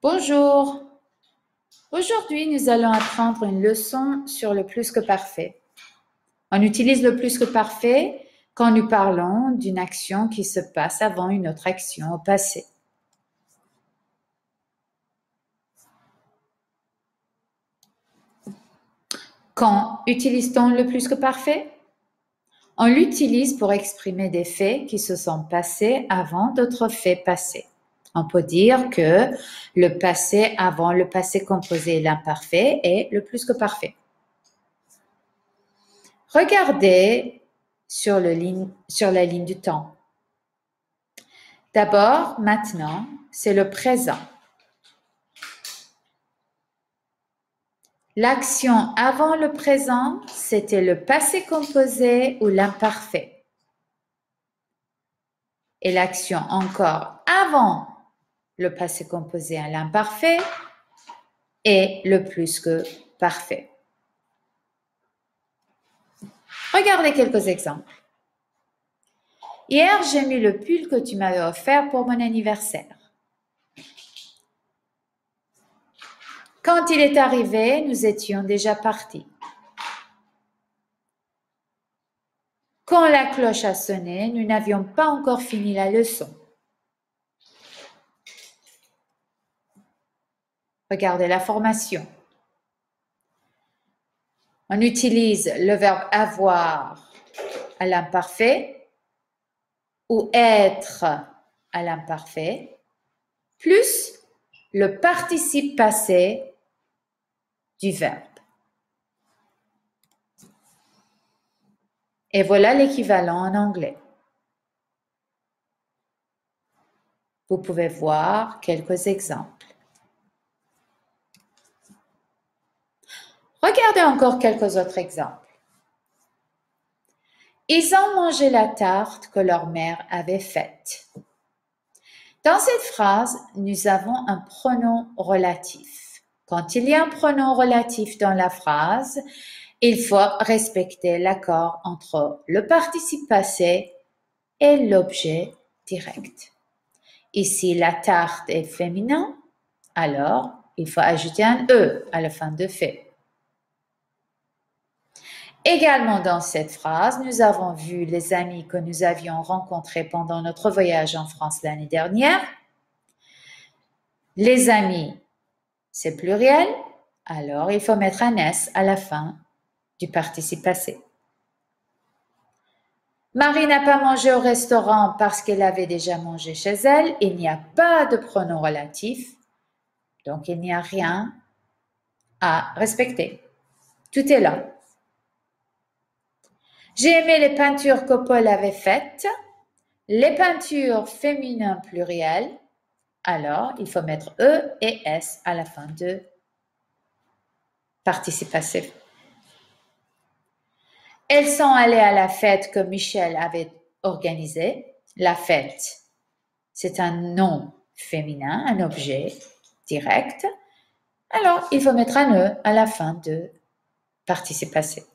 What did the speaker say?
Bonjour. Aujourd'hui, nous allons apprendre une leçon sur le plus que parfait. On utilise le plus que parfait quand nous parlons d'une action qui se passe avant une autre action au passé. Quand utilise-t-on le plus que parfait? On l'utilise pour exprimer des faits qui se sont passés avant d'autres faits passés. On peut dire que le passé avant le passé composé et l'imparfait est le plus que parfait. Regardez sur la ligne du temps. D'abord, maintenant, c'est le présent. L'action avant le présent, c'était le passé composé ou l'imparfait. Et l'action encore avant le passé composé et l'imparfait est le plus que parfait. Regardez quelques exemples. Hier, j'ai mis le pull que tu m'avais offert pour mon anniversaire. Quand il est arrivé, nous étions déjà partis. Quand la cloche a sonné, nous n'avions pas encore fini la leçon. Regardez la formation. On utilise le verbe avoir à l'imparfait ou être à l'imparfait, plus le participe passé du verbe. Et voilà l'équivalent en anglais. Vous pouvez voir quelques exemples. Regardez encore quelques autres exemples. Ils ont mangé la tarte que leur mère avait faite. Dans cette phrase, nous avons un pronom relatif. Quand il y a un pronom relatif dans la phrase, il faut respecter l'accord entre le participe passé et l'objet direct. Ici, la tarte est féminin, alors il faut ajouter un « e » à la fin de fait. Également dans cette phrase, nous avons vu les amis que nous avions rencontrés pendant notre voyage en France l'année dernière. Les amis, c'est pluriel, alors il faut mettre un S à la fin du participe passé. Marie n'a pas mangé au restaurant parce qu'elle avait déjà mangé chez elle. Il n'y a pas de pronom relatif, donc il n'y a rien à respecter. Tout est là. J'ai aimé les peintures que Paul avait faites. Les peintures féminines pluriel, alors il faut mettre E et S à la fin de participe passé. Elles sont allées à la fête que Michel avait organisée. La fête, c'est un nom féminin, un objet direct. Alors, il faut mettre un E à la fin de participe passé.